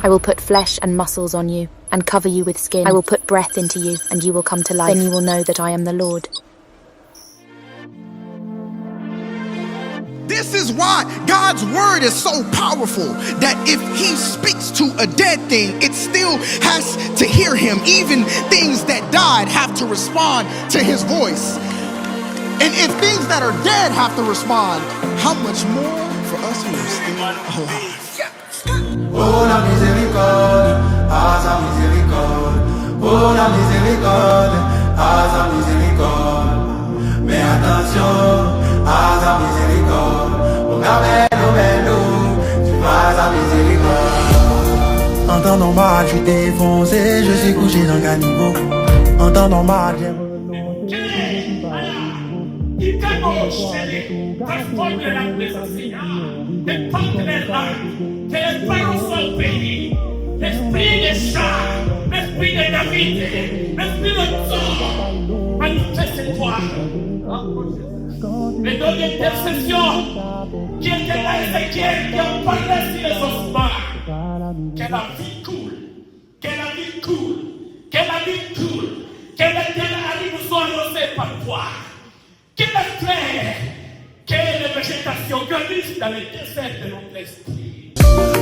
I will put flesh and muscles on you, and cover you with skin. I will put breath into you, and you will come to life. Then you will know that I am the Lord. This is why God's word is so powerful that if he speaks to a dead thing, it still has to hear him. Even things that died have to respond to his voice. And if things that are dead have to respond, how much more for us who are still alive? Oh la miséricorde, ah sa miséricorde. Oh la miséricorde, ah sa miséricorde. Mais attention, ah sa miséricorde. Oh gamelle, tu vas sa miséricorde. En temps normal, je suis défoncé, je suis couché dans le caniveau. En temps normal, j'ai il t'annonce, transforme la présence, dépendre des larmes, qu'elle parle au seul pays, l'esprit des chats, l'esprit de David, l'esprit de Saul, manifeste-toi. Les deux d'intercession qui étaient là, Ézéchiel, qui ont parlé sur les ossements, que la vie coule, que la vie coule, que la vie coule, que l'éternel nous soit annoncé par toi. Que la terre, que la végétation grandisse dans les déserts de notre esprit.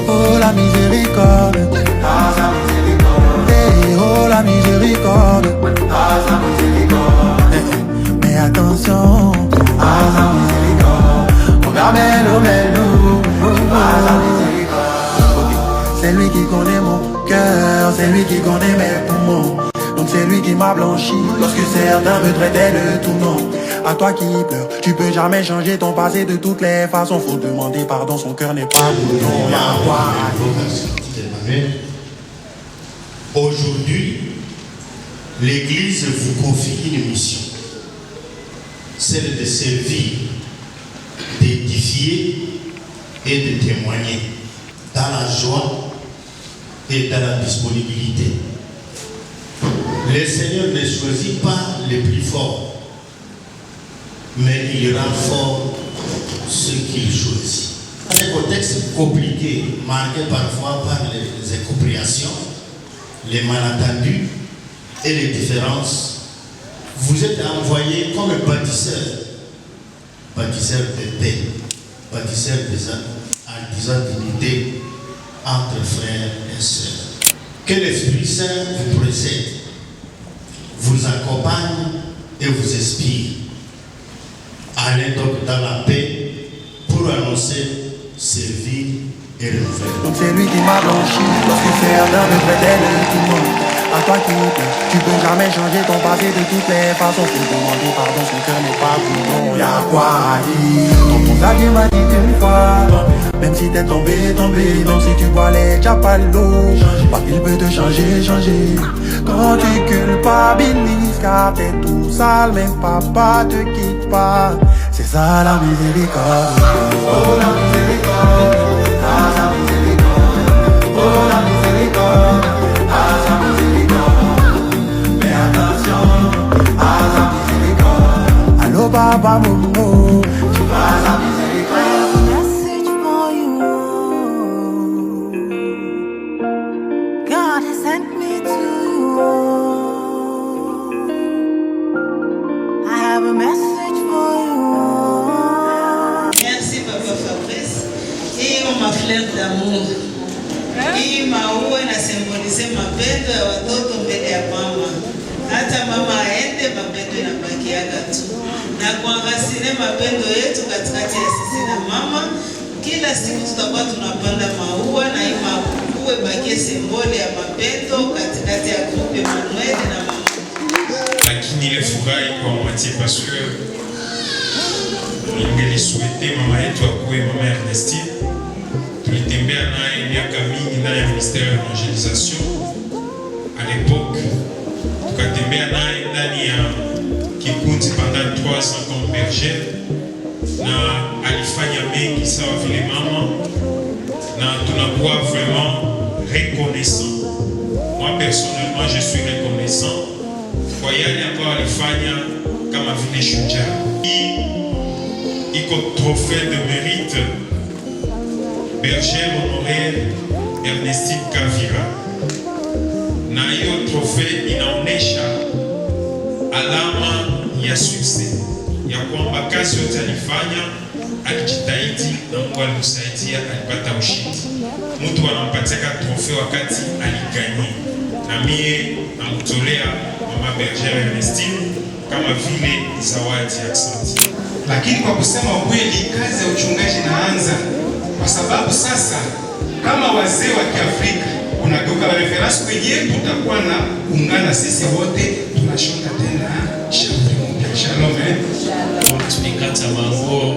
oh la miséricorde, ah sa miséricorde. Hey, oh la miséricorde, ah sa miséricorde. Mais attention, ah sa miséricorde. Oh gamelle, ah sa miséricorde. C'est lui qui connaît mon cœur, c'est lui qui connaît mes poumons. Donc c'est lui qui m'a blanchi lorsque certains me traitaient de tout nom. À toi qui pleures, tu peux jamais changer ton passé de toutes les façons. Faut demander pardon, son cœur n'est pas bouillon. Aujourd'hui, l'Église vous confie une mission, celle de servir, d'édifier et de témoigner dans la joie et dans la disponibilité. Le Seigneur ne choisit pas les plus forts, mais il rend fort ceux qu'il choisit. Un contexte compliqué, marqué parfois par les incompréhensions, les malentendus et les différences, vous êtes envoyés comme bâtisseurs de paix, bâtisseurs artisans d'unité entre frères et sœurs. Que l'Esprit Saint vous précède, vous accompagne et vous inspire. Allez donc dans la paix pour annoncer, servir et renouveler. Donc c'est lui qui m'a blanchi lorsque certains me traitaient de tout le monde. À toi qui pleure, tu peux jamais changer ton passé de toutes les façons. Faut demander pardon, son cœur n'est pas bouillon. Y'a quoi à dire? Ton bon Dieu m'a dit une fois, même si t'es tombé, donc si tu bois les chapalos, pas qu'il peut te changer. Quand tu culpabilises car t'es tout sale, même papa te quitte pas. C'est ça la miséricorde. Oh la miséricorde, ah sa miséricorde. Oh la miséricorde, ah sa miséricorde. Mais attention, ah sa miséricorde. Allô papa Momo, tu vas sa miséricorde. D'amour. Hii maua inasymbolize mapendo ya watoto mbele ya mama. Hata mama aende, mapendo inabakiaga tu. Na kuangasile mapendo yetu katikati ya sisi na mama, kila siku tutakuwa tunapanda maua na hii maua ibakie simboli ya mapendo katikati ya grupe Manuel na mama. Lakini ile furahi kwa moitié parce que ningelisuete mama yetu akuwe mama Ernestine. Tulitembea naye miaka mingi ndani ya ministère ya evangelisation. À l'époque, tukatembea naye ndani ya kikundi pendant 3 ans comme berger, na alifanya mengi sawa vile mama, na tunakuwa vraiment reconnaissant. Moi personnellement, je suis reconnaissant kwa yale ambayo alifanya kama vile shujaa. Iko trophée de mérite berger honoré Ernestine Kavira, na hiyo trofe inaonesha alama ya success ya kwamba kazi yote alifanya, alijitahidi na Mungu alimsaidia, alipata ushindi. Mtu anampatia trofe wakati aliganye, na mie namtolea Mama Berger Ernestine kama vile zawadi ya asante. Lakini kwa kusema ukweli, kazi ya uchungaji inaanza kwa sababu sasa kama wazee wa Kiafrika unageuka reference kwenye tutakuwa na ungana sisi wote tunashota tena shauri mpya. Shalom. Tumekata manguo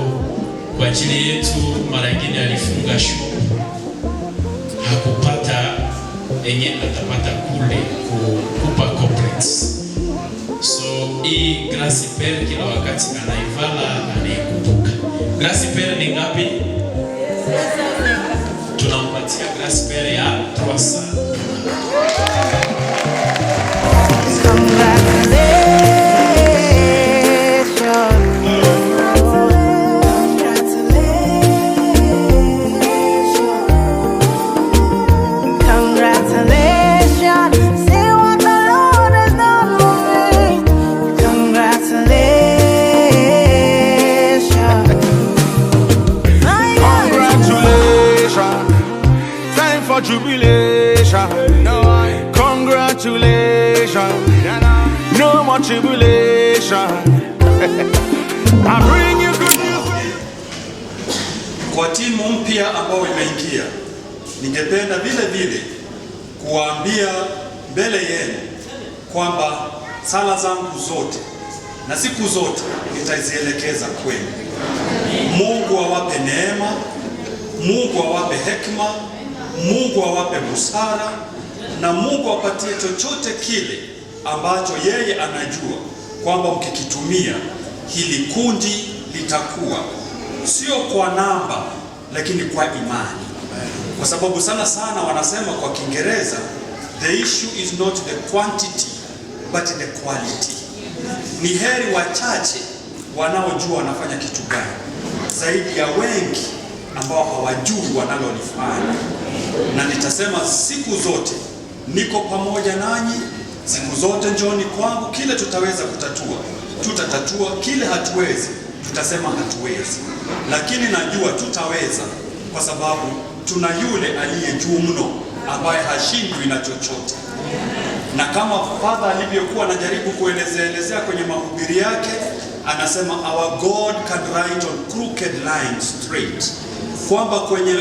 kwa ajili yetu. Mara nyingine alifunga shule, hakupata enye atapata kule kukupa complex. So hii Grace Pere kila wakati anaivala anaikupuka. Grace Pere ni ngapi? Tunampatia Grace Pere ya 300. Jubilation, congratulations, no more tribulation. I bring you good news. Kwa timu mpya ambao imeingia, ningependa vile kuambia mbele yenu kwamba sala zangu zote na siku zote nitazielekeza kwenu. Mungu awape neema, Mungu awape hekima, Mungu awape busara, na Mungu apatie chochote kile ambacho yeye anajua kwamba mkikitumia hili kundi litakuwa sio kwa namba lakini kwa imani. Kwa sababu sana wanasema kwa Kiingereza, the issue is not the quantity but the quality. Ni heri wachache wanaojua wanafanya kitu gani zaidi ya wengi ambao hawajui wanalolifanya. Na nitasema siku zote niko pamoja nanyi, siku zote njoni kwangu. Kile tutaweza kutatua tutatatua, kile hatuwezi tutasema hatuwezi, lakini najua tutaweza kwa sababu tuna yule aliye juu mno ambaye hashindwi na chochote. Na kama Father alivyokuwa anajaribu kuelezea kwenye mahubiri yake, anasema our God can write on crooked lines straight, kwamba kwenye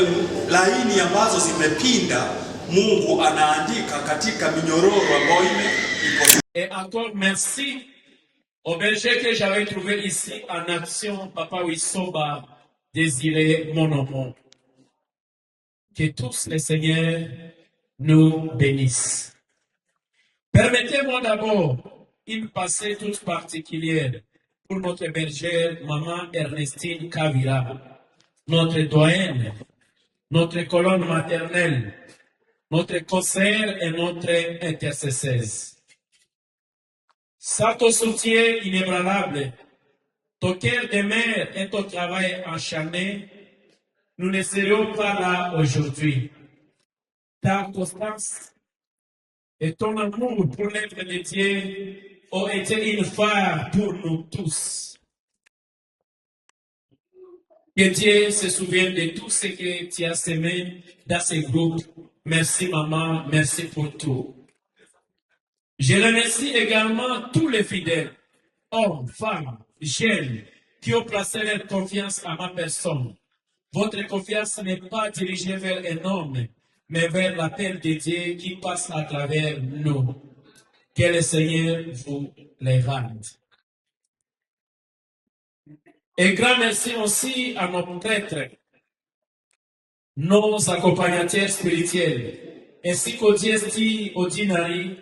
laini ambazo zimepinda Mungu anaandika katika minyororo ambayo iko. Et encore merci au berger que j'avais trouvé ici en action, Papa Wissoba Désiré Monomo. Que tous les seigneurs nous bénissent. Permettez-moi d'abord une pensée toute particulière pour notre bergère, Maman Ernestine Kavira, notre doyenne, notre colonne maternelle, notre conseillère et notre intercesseuse. Sans ton soutien inébranlable, ton cœur de mère et ton travail acharné, nous ne serions pas là aujourd'hui. Ta constance et ton amour pour l'être de Dieu ont été une phare pour nous tous. Que Dieu se souvienne de tout ce que tu as semé dans ce groupe. Merci maman, merci pour tout. Je remercie également tous les fidèles, hommes, femmes, jeunes, qui ont placé leur confiance à ma personne. Votre confiance n'est pas dirigée vers un homme, mais vers l'appel de Dieu qui passe à travers nous. Que le Seigneur vous les rende. Et grand merci aussi à nos prêtres, nos accompagnateurs spirituels, ainsi qu'aux diestis ordinari,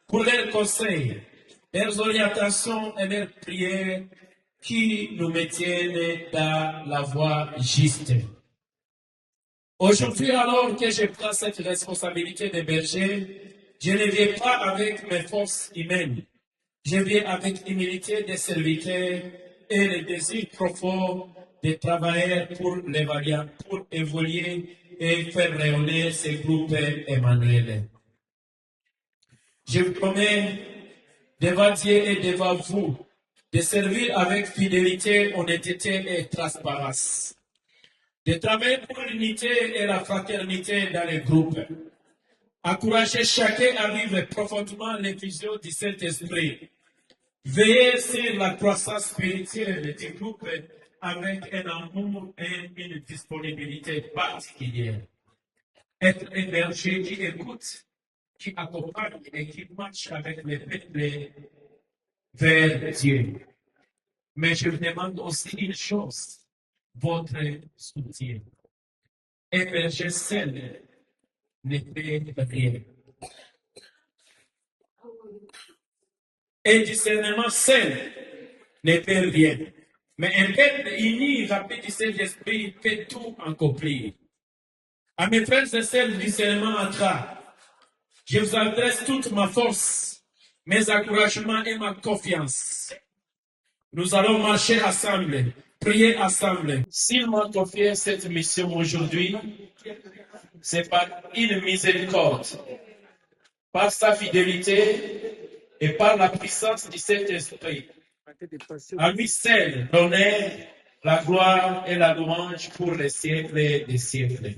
pour leurs conseils, leurs orientations et leurs prières qui nous maintiennent dans la voie juste. Aujourd'hui, alors que je prends cette responsabilité de berger, je ne viens pas avec mes forces humaines. Je viens avec l'humilité des serviteurs et le désir profond de travailler pour l'évaluer, pour évoluer et faire rayonner ce groupe Emmanuel. Je vous promets devant Dieu et devant vous de servir avec fidélité, honnêteté et transparence. De travailler pour l'unité et la fraternité dans les groupes. Encourager chacun à vivre profondément les visions du Saint-Esprit. Veiller sur la croissance spirituelle du groupe avec un amour et une disponibilité particulière. Être un berger qui écoute, qui accompagne et qui marche avec les peuples vers Dieu. Mais je vous demande aussi une chose, votre soutien. Un berger seul ne fait rien. Un discernement seul ne fait rien. Mais un peuple uni, rempli du Saint-Esprit, peut tout accomplir. À mes frères et sœurs, le discernement entra. Je vous adresse toute ma force, mes encouragements et ma confiance. Nous allons marcher ensemble, prier ensemble. S'il m'a confié cette mission aujourd'hui, c'est par une miséricorde, par sa fidélité et par la puissance du Saint-Esprit. À lui seul, l'honneur, la gloire et la louange pour les siècles des siècles.